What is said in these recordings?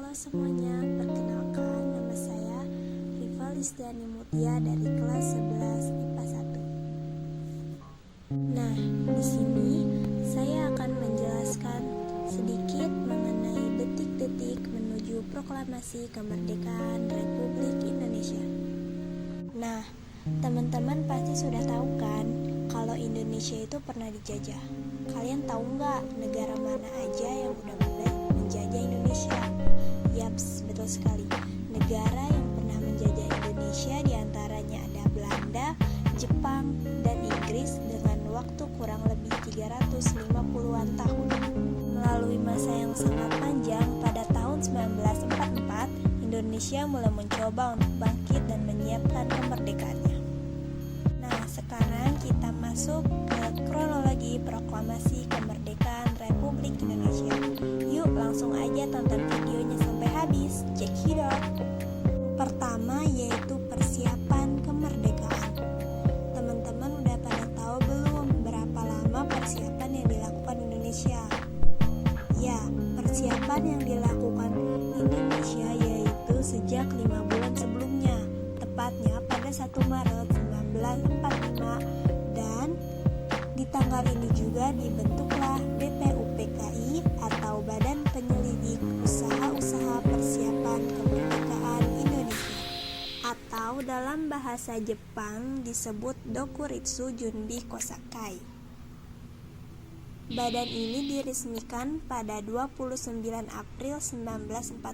Halo semuanya, perkenalkan nama saya Riva Listiani Mutia dari kelas 11 IPA 1. Nah, di sini saya akan menjelaskan sedikit mengenai detik-detik menuju proklamasi kemerdekaan Republik Indonesia. Nah, teman-teman pasti sudah tahu kan kalau Indonesia itu pernah dijajah. Kalian tahu nggak negara mana aja yang udah mulai menjajah Indonesia? Yaps, betul sekali. Negara yang pernah menjajah Indonesia diantaranya ada Belanda, Jepang, dan Inggris dengan waktu kurang lebih 350-an tahun. Melalui masa yang sangat panjang, pada tahun 1944, Indonesia mulai mencoba untuk bangkit dan menyiapkan kemerdekaannya. Nah, sekarang kita masuk ke kronologi proklamasi kemerdekaan Republik Indonesia. Yuk langsung aja tonton videonya sampai habis. Check it out. Pertama yaitu persiapan kemerdekaan. Teman-teman udah pada tahu belum berapa lama persiapan yang dilakukan Indonesia? Ya, persiapan yang dilakukan Indonesia yaitu sejak 5 bulan sebelumnya, tepatnya pada 1 Maret 1945, dan di tanggal ini juga dibentuklah BPUPKI atau Badan Penyelidik Usaha-Usaha Persiapan Kemerdekaan Indonesia, atau dalam bahasa Jepang disebut Dokuritsu Junbi Kosakai. Badan ini diresmikan pada 29 April 1945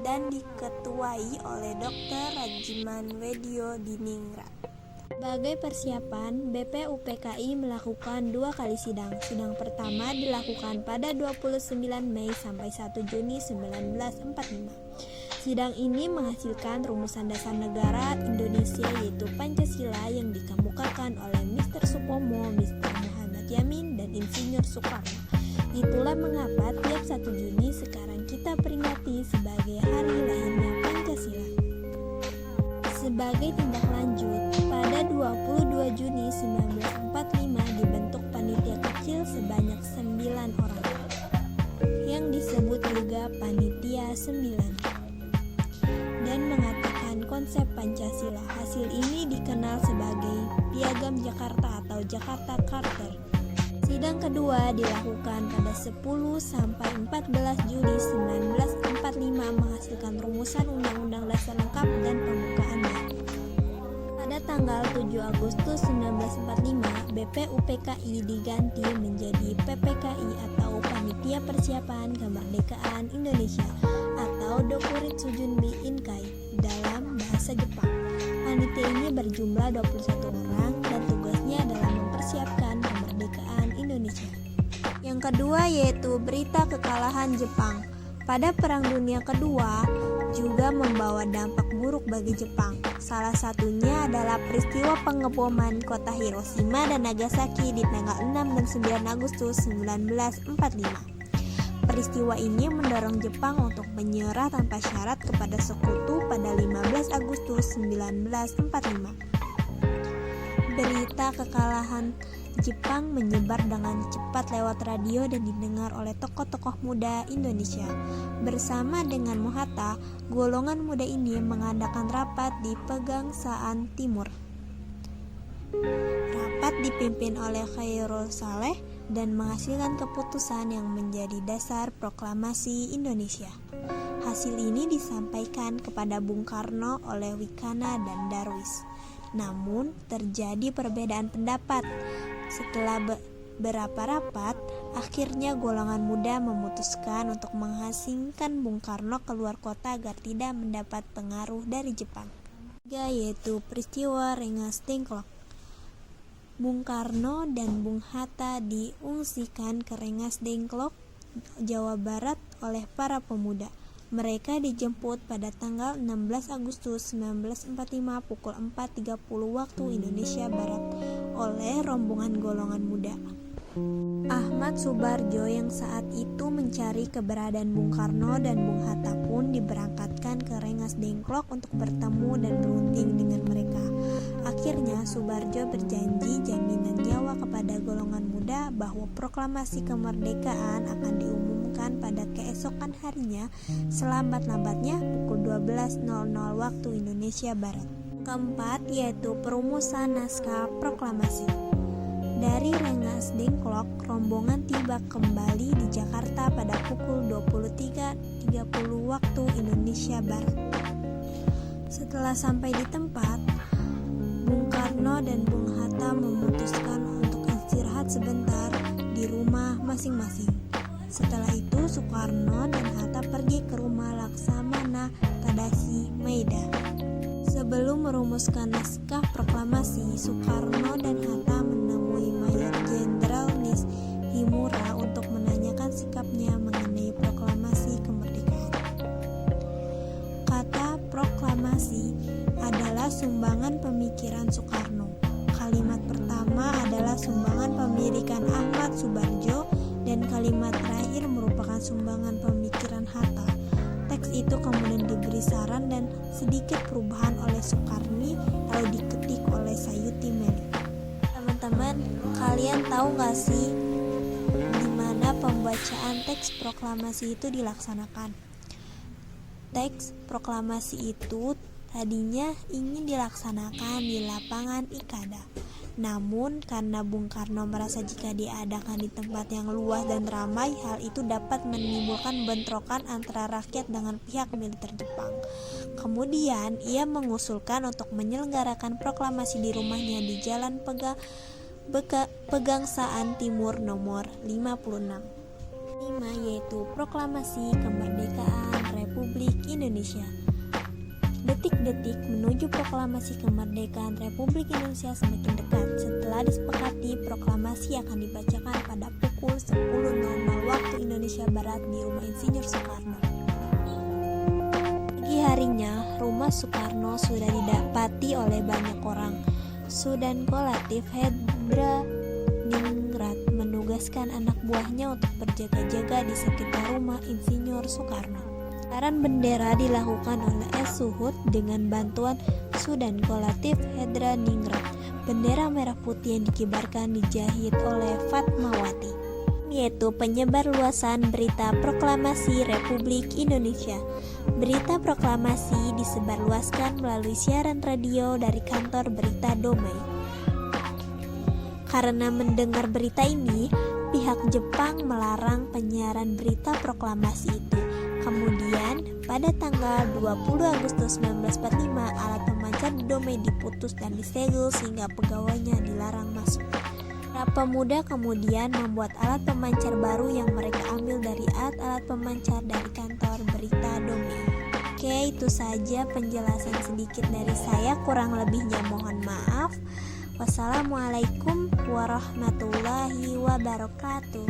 dan diketuai oleh Dr. Rajiman Wedyo Diningrat. Sebagai persiapan, BPUPKI melakukan 2 kali sidang. Sidang pertama dilakukan pada 29 Mei sampai 1 Juni 1945. Sidang ini menghasilkan rumusan dasar negara Indonesia yaitu Pancasila yang dikemukakan oleh Mr. Supomo, Mr. Muhammad Yamin, dan Insinyur Soekarno. Itulah mengapa tiap 1 Juni sekarang kita peringati sebagai hari lahirnya Pancasila. Sebagai tindak lanjut, pada 22 Juni 1945 dibentuk panitia kecil sebanyak 9 orang yang disebut juga Panitia 9 dan mengatakan konsep Pancasila. Hasil ini dikenal sebagai Piagam Jakarta atau Jakarta Charter. Sidang kedua dilakukan pada 10 sampai 14 Juli 1945 menghasilkan rumusan Undang-Undang Dasar lengkap dan pembukaannya. Pada tanggal 7 Agustus 1945, BPUPKI diganti menjadi PPKI atau Panitia Persiapan Kemerdekaan Indonesia atau Dokuritsu Junbi Inkai dalam bahasa Jepang. Panitia ini berjumlah 21 orang dan tugasnya adalah mempersiapkan kemerdekaan Indonesia. Yang kedua yaitu berita kekalahan Jepang. Pada Perang Dunia Kedua juga membawa dampak buruk bagi Jepang. Salah satunya adalah peristiwa pengeboman kota Hiroshima dan Nagasaki di tanggal 6 dan 9 Agustus 1945. Peristiwa ini mendorong Jepang untuk menyerah tanpa syarat kepada sekutu pada 15 Agustus 1945. Berita kekalahan Jepang menyebar dengan cepat lewat radio dan didengar oleh tokoh-tokoh muda Indonesia. Bersama dengan Mohatta, golongan muda ini mengadakan rapat di Pegangsaan Timur. Rapat dipimpin oleh Khairul Saleh dan menghasilkan keputusan yang menjadi dasar proklamasi Indonesia. Hasil ini disampaikan kepada Bung Karno oleh Wikana dan Darwis. Namun terjadi perbedaan pendapat. Setelah beberapa rapat, akhirnya golongan muda memutuskan untuk mengasingkan Bung Karno keluar kota agar tidak mendapat pengaruh dari Jepang. Yaitu peristiwa Rengas Dengklok. Bung Karno dan Bung Hatta diungsikan ke Rengas Dengklok, Jawa Barat oleh para pemuda. Mereka dijemput pada tanggal 16 Agustus 1945 pukul 4.30 waktu Indonesia Barat oleh rombongan golongan muda. Ahmad Subarjo yang saat itu mencari keberadaan Bung Karno dan Bung Hatta pun diberangkatkan ke Rengas Dengklok untuk bertemu dan berunding dengan mereka. Akhirnya Subarjo berjanji jaminan nyawa kepada golongan muda bahwa proklamasi kemerdekaan akan diumumkan diumumkan pada keesokan harinya selambat-lambatnya pukul 12.00 waktu Indonesia Barat. Keempat, yaitu perumusan naskah proklamasi. Dari Rengas Dengklok, rombongan tiba kembali di Jakarta pada pukul 23.30 waktu Indonesia Barat. Setelah sampai di tempat, Bung Karno dan Bung Hatta memutuskan untuk istirahat sebentar di rumah masing-masing. Setelah itu, Soekarno dan Hatta pergi ke rumah Laksamana Tadashi Maeda. Sebelum merumuskan naskah proklamasi, Soekarno dan Hatta menemui Mayor Jenderal Nishimura untuk menanyakan sikapnya mengenai proklamasi kemerdekaan. Kata proklamasi adalah sumbangan pemikiran Soekarno. Kalimat pertama adalah sumbangan pemilikan Ahmad Subarjo dan kalimat terakhir merupakan sumbangan pemikiran Hatta. Teks itu kemudian diberi saran dan sedikit perubahan oleh Soekarni lalu diketik oleh Sayuti Melik. Teman-teman, kalian tahu gak sih di mana pembacaan teks proklamasi itu dilaksanakan? Teks proklamasi itu tadinya ingin dilaksanakan di lapangan Ikada. Namun karena Bung Karno merasa jika diadakan di tempat yang luas dan ramai, hal itu dapat menimbulkan bentrokan antara rakyat dengan pihak militer Jepang. Kemudian ia mengusulkan untuk menyelenggarakan proklamasi di rumahnya di Jalan Pegangsaan Timur nomor 56. 5, yaitu Proklamasi Kemerdekaan Republik Indonesia. Detik-detik menuju proklamasi kemerdekaan Republik Indonesia semakin dekat. Setelah disepakati, proklamasi akan dibacakan pada pukul 10.00 waktu Indonesia Barat di rumah Insinyur Soekarno. Pagi harinya, rumah Soekarno sudah didapati oleh banyak orang. Sudanko Latif Hadraningrat menugaskan anak buahnya untuk berjaga-jaga di sekitar rumah Insinyur Soekarno. Pemekaran bendera dilakukan oleh S. Suhut dengan bantuan Sudanko Latif Hadraningrat. Bendera merah putih yang dikibarkan dijahit oleh Fatmawati, yaitu penyebar luasan berita proklamasi Republik Indonesia. Berita proklamasi disebarluaskan melalui siaran radio dari kantor berita Domei. Karena mendengar berita ini, pihak Jepang melarang penyiaran berita proklamasi itu. Kemudian, pada tanggal 20 Agustus 1945, alat pemancar di Domei diputus dan disegel sehingga pegawainya dilarang masuk. Para pemuda kemudian membuat alat pemancar baru yang mereka ambil dari alat-alat pemancar dari kantor berita Domei. Oke, itu saja penjelasan sedikit dari saya, kurang lebihnya mohon maaf. Wassalamualaikum warahmatullahi wabarakatuh.